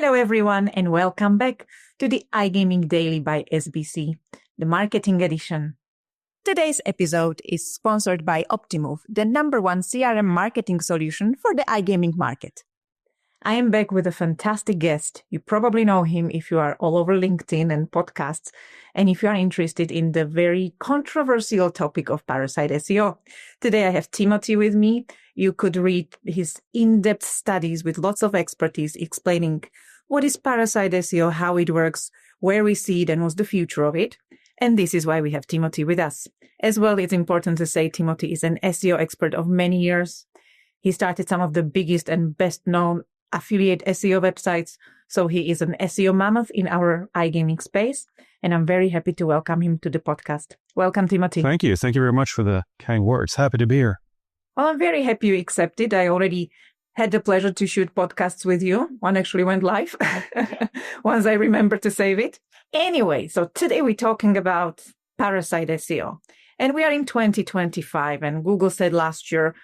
Hello everyone and welcome back to the iGaming Daily by SBC, the marketing edition. Today's episode is sponsored by Optimove, the #1 CRM marketing solution for the iGaming market. I am back with a fantastic guest. You probably know him if you are all over LinkedIn and podcasts, and if you are interested in the very controversial topic of Parasite SEO. Today I have Timothy with me. You could read his in-depth studies with lots of expertise explaining what is Parasite SEO, how it works, where we see it, and what's the future of it. And this is why we have Timothy with us. As well, it's important to say Timothy is an SEO expert of many years. He started some of the biggest and best-known affiliate SEO websites, so he is an SEO mammoth in our iGaming space, and I'm very happy to welcome him to the podcast. Welcome, Timothy. Thank you. Thank you very much for the kind words. Happy to be here. Well, I'm very happy you accepted. I already had the pleasure to shoot podcasts with you. One actually went live once I remember to save it. Anyway, so today we're talking about Parasite SEO, and we are in 2025, and Google said last year,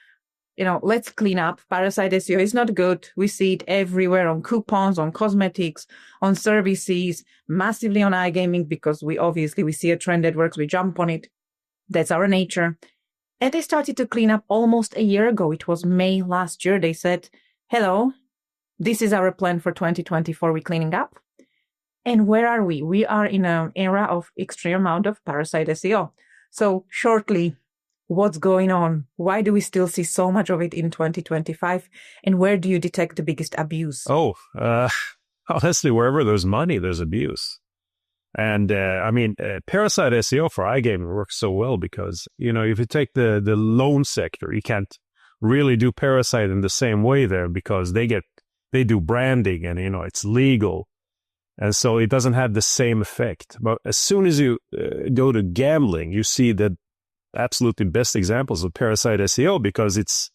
let's clean up. Parasite SEO is not good. We see it everywhere on coupons, on cosmetics, on services, massively on iGaming, because we see a trend that works. We jump on it. That's our nature. And they started to clean up almost a year ago. It was May last year. They said, hello, this is our plan for 2024. We're cleaning up. And where are we? We are in an era of extreme amount of Parasite SEO. So shortly, what's going on? Why do we still see so much of it in 2025? And where do you detect the biggest abuse? Honestly, wherever there's money, there's abuse. And Parasite SEO for iGaming works so well because, if you take the loan sector, you can't really do Parasite in the same way there because they do branding and, it's legal. And so it doesn't have the same effect. But as soon as you go to gambling, you see the absolutely best examples of Parasite SEO because it's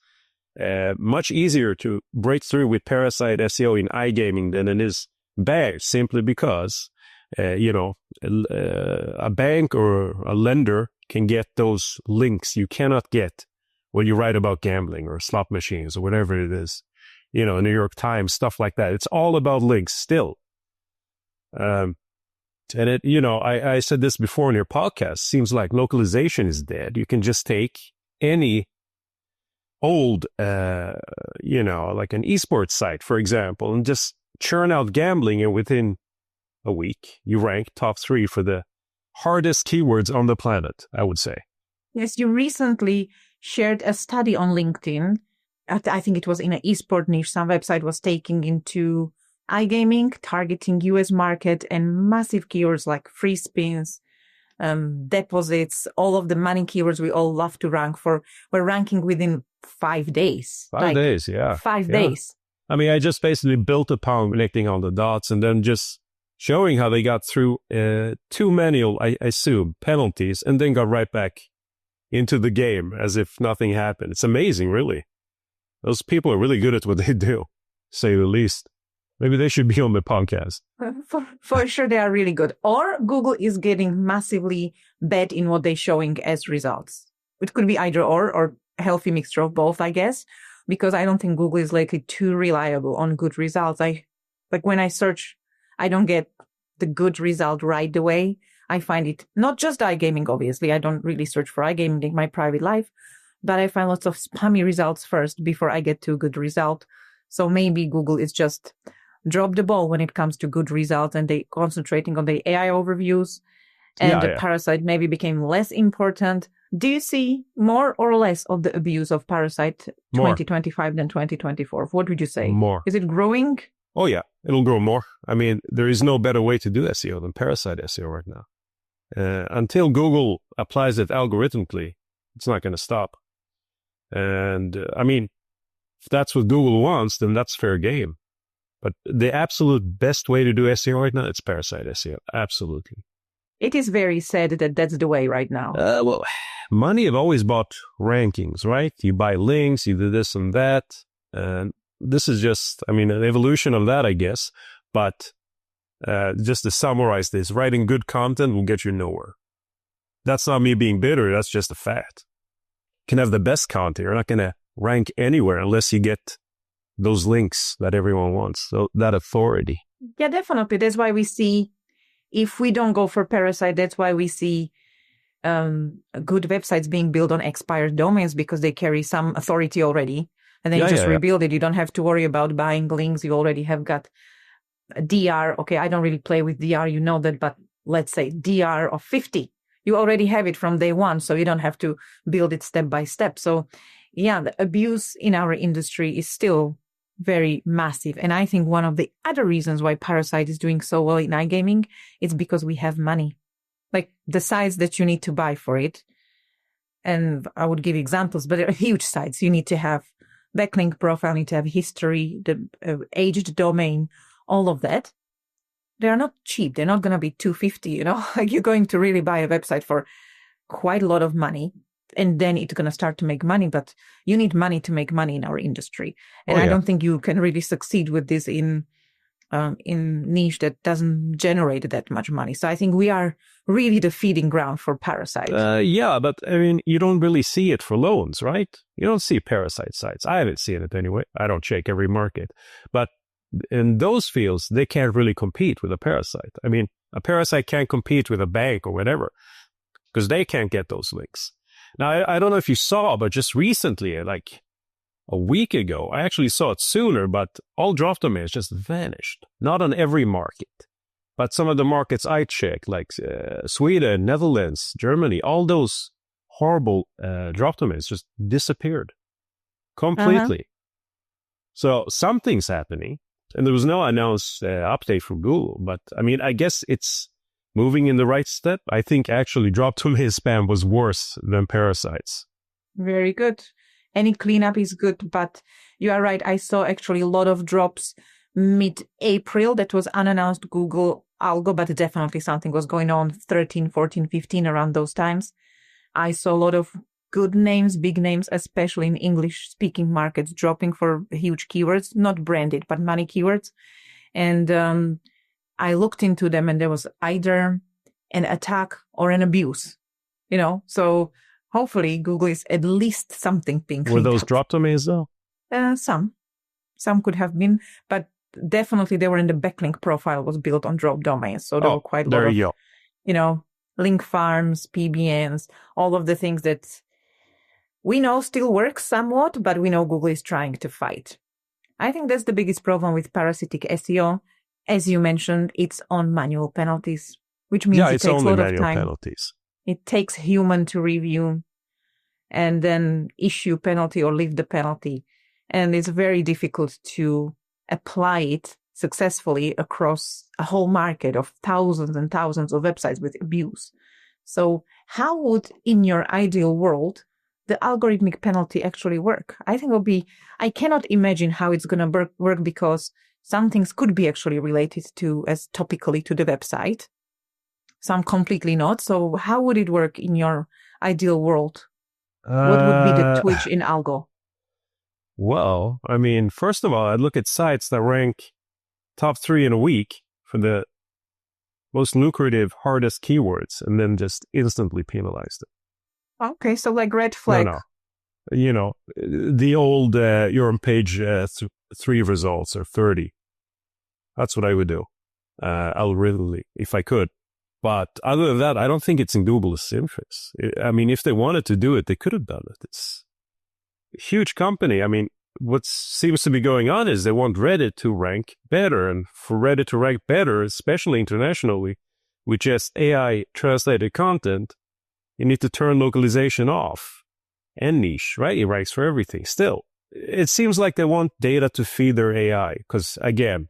much easier to break through with Parasite SEO in iGaming than it is bad, simply because a bank or a lender can get those links you cannot get when you write about gambling or slot machines or whatever it is, New York Times, stuff like that. It's all about links still. I said this before in your podcast, seems like localization is dead. You can just take any old, like an esports site, for example, and just churn out gambling, and within a week, you rank top 3 for the hardest keywords on the planet, I would say. Yes, you recently shared a study on LinkedIn. I think it was in an esport niche. Some website was taking into iGaming, targeting US market, and massive keywords like free spins, deposits, all of the money keywords we all love to rank for, were ranking within 5 days. 5 days, yeah. 5 days. I just basically built upon connecting all the dots and then just showing how they got through 2 manual, I assume, penalties, and then got right back into the game as if nothing happened. It's amazing, really. Those people are really good at what they do, to say the least. Maybe they should be on the podcast. For sure, they are really good. Or Google is getting massively bad in what they're showing as results. It could be either or a healthy mixture of both, I guess, because I don't think Google is likely too reliable on good results. When I search, I don't get the good result right away. I find it not just iGaming, obviously. I don't really search for iGaming in my private life, but I find lots of spammy results first before I get to a good result. So maybe Google is just drop the ball when it comes to good results, and they concentrating on the AI overviews, and the Parasite maybe became less important. Do you see more or less of the abuse of Parasite 2025 than 2024? What would you say? More. Is it growing? Oh, yeah. It'll grow more. There is no better way to do SEO than Parasite SEO right now. Until Google applies it algorithmically, it's not going to stop. And, if that's what Google wants, then that's fair game. But the absolute best way to do SEO right now, it's Parasite SEO. Absolutely. It is very sad that that's the way right now. Money have always bought rankings, right? You buy links, you do this and that. And this is just, an evolution of that, I guess. But just to summarize this, writing good content will get you nowhere. That's not me being bitter. That's just a fact. You can have the best content. You're not going to rank anywhere unless you get those links that everyone wants. So that authority. Yeah, definitely. That's why we see, if we don't go for Parasite, that's why we see good websites being built on expired domains, because they carry some authority already. And then you just rebuild it. You don't have to worry about buying links. You already have got a DR. Okay, I don't really play with DR, you know that, but let's say DR of 50. You already have it from day one, so you don't have to build it step by step. So yeah, the abuse in our industry is still very massive. And I think one of the other reasons why Parasite is doing so well in iGaming is because we have money. Like the sites that you need to buy for it. And I would give examples, but they're huge sites. You need to have backlink profile, you need to have history, the aged domain, all of that. They're not cheap. They're not going to be $250, like you're going to really buy a website for quite a lot of money. And then it's going to start to make money, but you need money to make money in our industry. And I don't think you can really succeed with this in niche that doesn't generate that much money. So I think we are really the feeding ground for Parasite. Yeah, but I mean, you don't really see it for loans, right? You don't see Parasite sites. I haven't seen it anyway. I don't check every market. But in those fields, they can't really compete with a Parasite. I mean, a Parasite can't compete with a bank or whatever because they can't get those links. Now, I don't know if you saw, but just recently, like a week ago, I actually saw it sooner, but all drop domains just vanished. Not on every market, but some of the markets I checked, like Sweden, Netherlands, Germany, all those horrible drop domains just disappeared completely. So something's happening, and there was no announced update from Google, but I mean, I guess it's moving in the right step. I think actually drop domain spam was worse than Parasites. Very good. Any cleanup is good, but you are right. I saw actually a lot of drops mid-April that was unannounced Google algo, but definitely something was going on 13, 14, 15 around those times. I saw a lot of good names, big names, especially in English-speaking markets, dropping for huge keywords, not branded, but money keywords. And I looked into them, and there was either an attack or an abuse, so hopefully Google is at least something being cleaned Were those up. drop domains though? Some could have been, but definitely they were in the backlink profile was built on drop domains. So there were quite a lot of, link farms, PBNs, all of the things that we know still work somewhat, but we know Google is trying to fight. I think that's the biggest problem with parasitic SEO. As you mentioned, it's on manual penalties, which means it takes a lot of time. Penalties. It takes human to review and then issue penalty or leave the penalty. And it's very difficult to apply it successfully across a whole market of thousands and thousands of websites with abuse. So how would, in your ideal world, the algorithmic penalty actually work? I think I cannot imagine how it's going to work because some things could be actually related to as topically to the website. Some completely not. So how would it work in your ideal world? What would be the twitch in algo? Well, I mean, first of all, I'd look at sites that rank top 3 in a week for the most lucrative, hardest keywords, and then just instantly penalize them. Okay, so like red flag. No. The old, you're on page 3 results or 30. That's what I would do, algorithmically, if I could. But other than that, I don't think it's in Google's interest. I mean, if they wanted to do it, they could have done it. It's a huge company. I mean, what seems to be going on is they want Reddit to rank better. And for Reddit to rank better, especially internationally, with just AI translated content, you need to turn localization off and niche, right? It ranks for everything. Still, it seems like they want data to feed their AI because, again,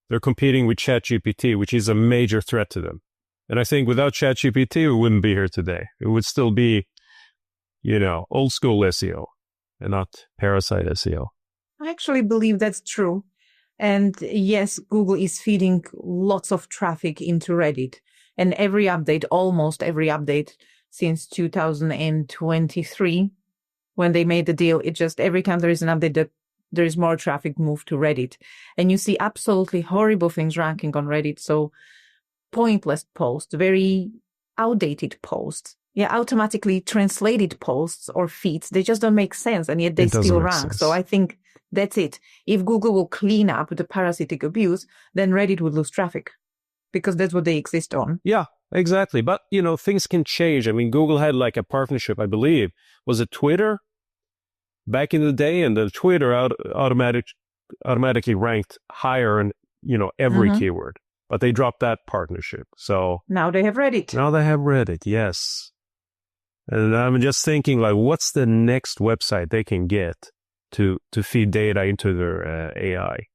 they're competing with ChatGPT, which is a major threat to them. And I think without ChatGPT, we wouldn't be here today. It would still be, old school SEO and not Parasite SEO. I actually believe that's true. And yes, Google is feeding lots of traffic into Reddit. And almost every update since 2023, when they made the deal, it just every time there is an update, there is more traffic moved to Reddit. And you see absolutely horrible things ranking on Reddit. So pointless posts, very outdated posts, automatically translated posts or feeds. They just don't make sense, and yet they still rank. So I think That's it. If Google will clean up the parasitic abuse, then Reddit would lose traffic because that's what they exist on. Yeah, exactly. But, things can change. I mean, Google had like a partnership, I believe. Was it Twitter back in the day? And the Twitter automatically ranked higher in, every keyword. But they dropped that partnership. So now they have Reddit. Yes. And I'm just thinking, like, what's the next website they can get to feed data into their AI?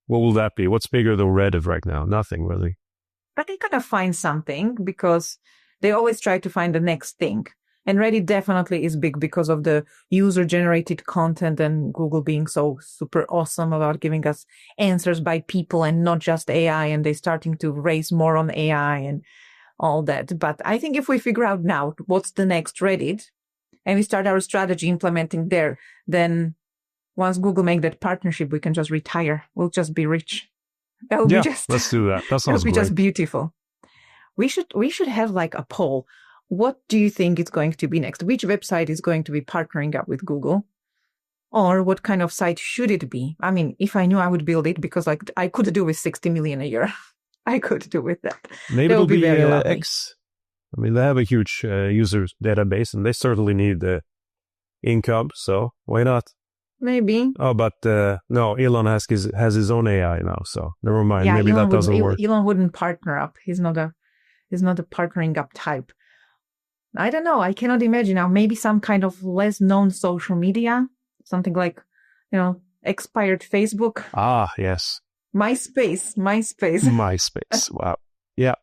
What will that be? What's bigger than Reddit right now? Nothing really. But they're going to find something because they always try to find the next thing. And Reddit definitely is big because of the user-generated content and Google being so super awesome about giving us answers by people and not just AI. And they're starting to raise more on AI and all that. But I think if we figure out now what's the next Reddit and we start our strategy implementing there, then once Google make that partnership, we can just retire. We'll just be rich. That will be just, let's do that. That sounds great. Just beautiful. We should have like a poll. What do you think is going to be next? Which website is going to be partnering up with Google? Or what kind of site should it be? I mean, if I knew, I would build it because like I could do with 60 million a year. I could do with that. Maybe it'll be very X. I mean, they have a huge user database and they certainly need the income. So why not? Maybe. Oh, but no, Elon has his own AI now. So never mind. Maybe Elon that doesn't work. Elon wouldn't partner up. He's not a partnering up type. I don't know. I cannot imagine now. Maybe some kind of less known social media, something like, expired Facebook. Ah, yes. MySpace. MySpace. Wow. Yeah.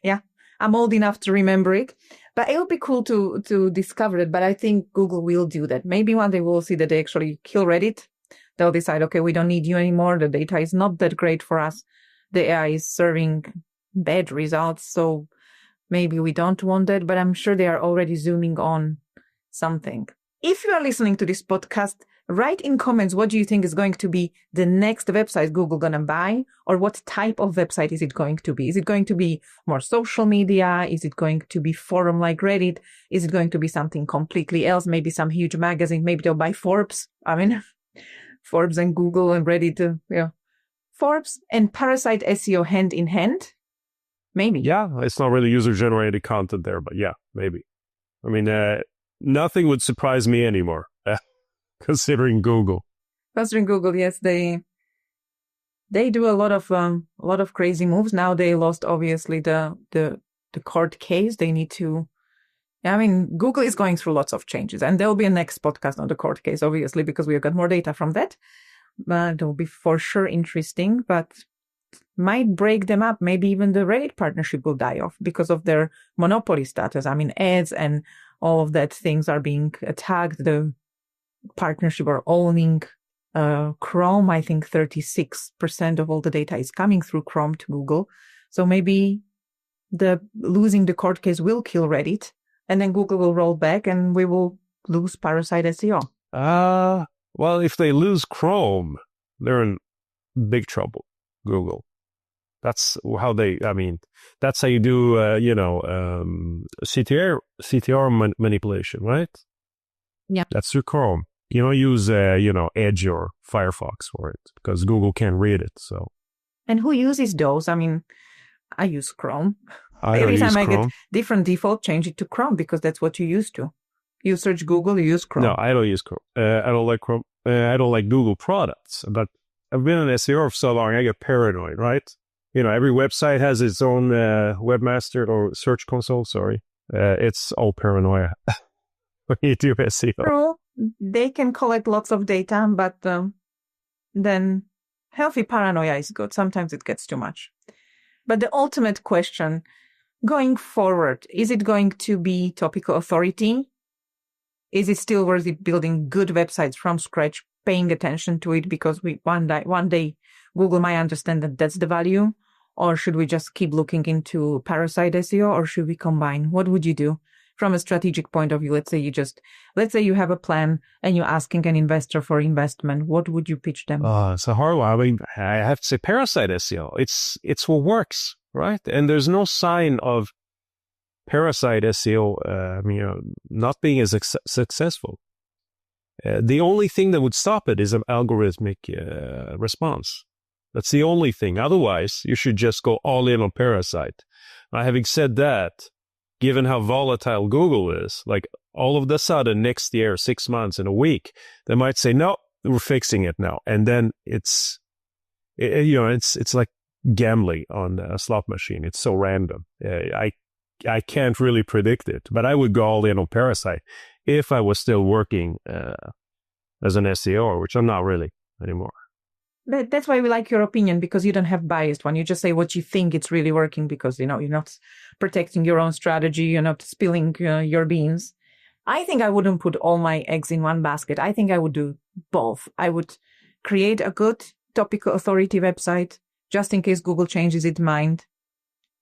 Yeah. I'm old enough to remember it, but it would be cool to discover it. But I think Google will do that. Maybe one day we'll see that they actually kill Reddit. They'll decide, okay, we don't need you anymore. The data is not that great for us. The AI is serving bad results. So maybe we don't want that, but I'm sure they are already zooming on something. If you are listening to this podcast, write in comments what do you think is going to be the next website Google gonna buy, or what type of website is it going to be? Is it going to be more social media? Is it going to be forum like Reddit? Is it going to be something completely else? Maybe some huge magazine. Maybe they'll buy Forbes. I mean, Forbes and Google and Reddit. Forbes and Parasite SEO hand in hand. Maybe. Yeah, it's not really user-generated content there, but yeah, maybe. I mean, nothing would surprise me anymore, considering Google. Considering Google, yes, they do a lot of crazy moves. Now they lost obviously the court case. They need to. I mean, Google is going through lots of changes, and there will be a next podcast on the court case, obviously, because we have got more data from that. But it will be for sure interesting, but might break them up. Maybe even the Reddit partnership will die off because of their monopoly status. I mean, ads and all of that things are being attacked. The partnership or owning Chrome, I think 36% of all the data is coming through Chrome to Google. So maybe losing the court case will kill Reddit, and then Google will roll back and we will lose Parasite SEO. Well, if they lose Chrome, they're in big trouble, Google. That's how that's how you do, CTR manipulation, right? Yeah. That's through Chrome. You don't use, Edge or Firefox for it because Google can't read it. So. And who uses those? I mean, I use Chrome. Every time I get different default, change it to Chrome because that's what you used to. You search Google, you use Chrome. No, I don't use Chrome. I don't like Chrome. I don't like Google products. But I've been an SEO for so long, I get paranoid, right? Every website has its own webmaster or search console. Sorry. It's all paranoia when you do SEO. True. They can collect lots of data, but then healthy paranoia is good. Sometimes it gets too much. But the ultimate question, going forward, is it going to be topical authority? Is it still worth it building good websites from scratch, paying attention to it because one day Google might understand that that's the value? Or should we just keep looking into Parasite SEO, or should we combine? What would you do from a strategic point of view? Let's say you have a plan and you're asking an investor for investment. What would you pitch them? It's a hard one. I mean, I have to say Parasite SEO. It's what works, right? And there's no sign of Parasite SEO, not being as successful. The only thing that would stop it is an algorithmic response. That's the only thing. Otherwise, you should just go all in on Parasite. Now, having said that, given how volatile Google is, like all of a sudden next year, 6 months, in a week, they might say, no, we're fixing it now. And then it's like gambling on a slot machine. It's so random. I can't really predict it, but I would go all in on Parasite if I was still working as an SEO, which I'm not really anymore. That's why we like your opinion, because you don't have biased one. You just say what you think it's really working, because, you're not protecting your own strategy. You're not spilling your beans. I think I wouldn't put all my eggs in one basket. I think I would do both. I would create a good topical authority website just in case Google changes its mind.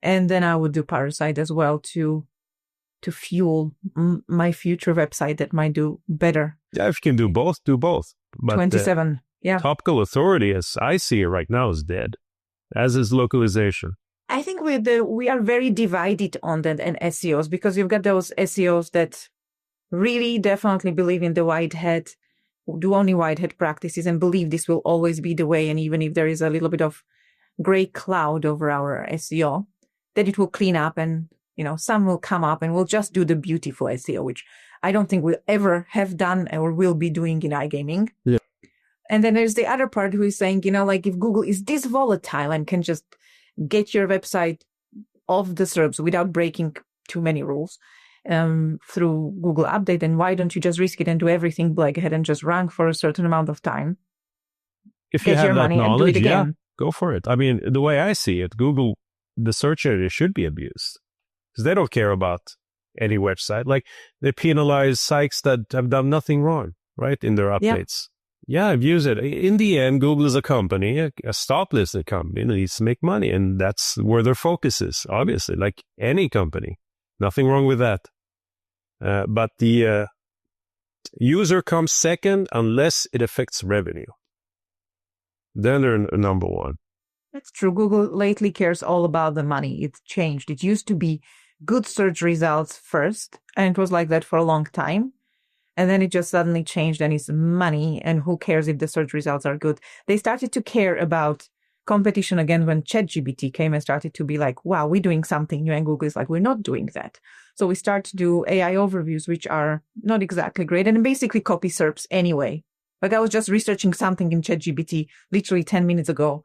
And then I would do Parasite as well to fuel my future website that might do better. Yeah, if you can do both, do both. But 27. Yeah. Topical authority, as I see it right now, is dead, as is localization. I think we are very divided on that and SEOs, because you've got those SEOs that really definitely believe in the white hat, do only white hat practices, and believe this will always be the way. And even if there is a little bit of gray cloud over our SEO, that it will clean up, and, some will come up and we'll just do the beautiful SEO, which I don't think we'll ever have done or will be doing in iGaming. Yeah. And then there's the other part who is saying, like if Google is this volatile and can just get your website off the SERPs without breaking too many rules through Google Update, then why don't you just risk it and do everything black hat and just rank for a certain amount of time? If you have that knowledge, yeah, go for it. I mean, the way I see it, Google, the search area should be abused because they don't care about any website. Like they penalize sites that have done nothing wrong, right, in their updates. Yeah, abuse it. In the end, Google is a company, a stop-listed company that needs to make money, and that's where their focus is, obviously, like any company. Nothing wrong with that. But the user comes second unless it affects revenue. Then they're number one. That's true. Google lately cares all about the money. It's changed. It used to be good search results first, and it was like that for a long time. And then it just suddenly changed, and it's money, and who cares if the search results are good? They started to care about competition again when ChatGPT came and started to be like, wow, we're doing something new. And Google is like, we're not doing that. So we start to do AI overviews, which are not exactly great, and basically copy SERPs anyway. Like I was just researching something in ChatGPT literally 10 minutes ago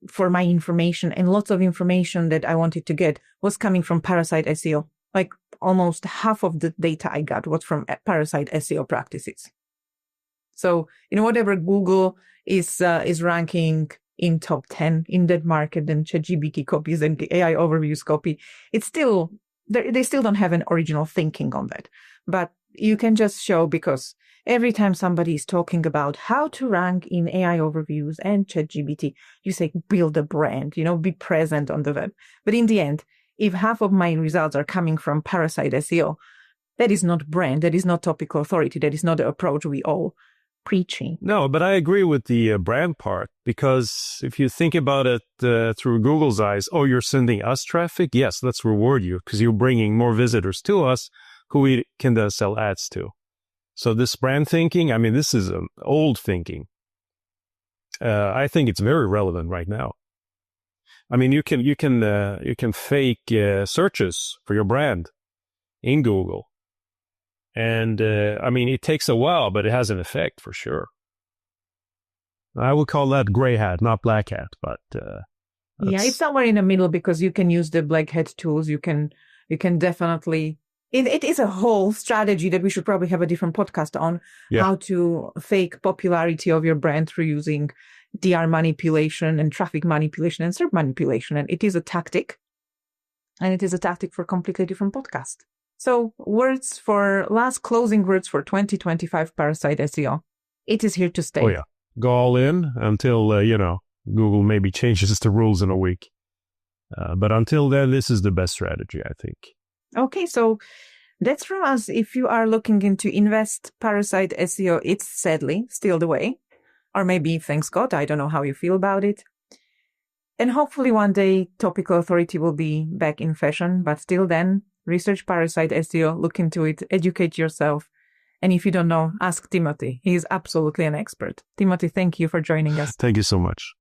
for my information, and lots of information that I wanted to get was coming from Parasite SEO. Like almost half of the data I got was from Parasite SEO practices. So, whatever Google is ranking in top 10 in that market, and ChatGPT copies and AI overviews copy, it's still, they still don't have an original thinking on that. But you can just show, because every time somebody is talking about how to rank in AI overviews and ChatGPT, you say, build a brand, be present on the web. But in the end, if half of my results are coming from Parasite SEO, that is not brand, that is not topical authority, that is not the approach we all preaching. No, but I agree with the brand part, because if you think about it through Google's eyes, oh, you're sending us traffic? Yes, let's reward you because you're bringing more visitors to us who we can then sell ads to. So this brand thinking, I mean, this is an old thinking. I think it's very relevant right now. I mean, you can fake searches for your brand in Google, and I mean, it takes a while, but it has an effect for sure. I would call that gray hat, not black hat, but yeah, it's somewhere in the middle, because you can use the black hat tools. You can definitely. It is a whole strategy that we should probably have a different podcast on, how to fake popularity of your brand through using DR manipulation and traffic manipulation and SERP manipulation. And it is a tactic. And it is a tactic for a completely different podcast. So last closing words for 2025 Parasite SEO. It is here to stay. Oh, yeah. Go all in until, Google maybe changes the rules in a week. But until then, this is the best strategy, I think. Okay, so that's from us. If you are looking into invest Parasite SEO, it's sadly still the way. Or maybe, thanks God, I don't know how you feel about it. And hopefully one day topical authority will be back in fashion. But still then, research Parasite SEO, look into it, educate yourself, And if you don't know, ask Timothy. He is absolutely an expert. Timothy, thank you for joining us. Thank you so much.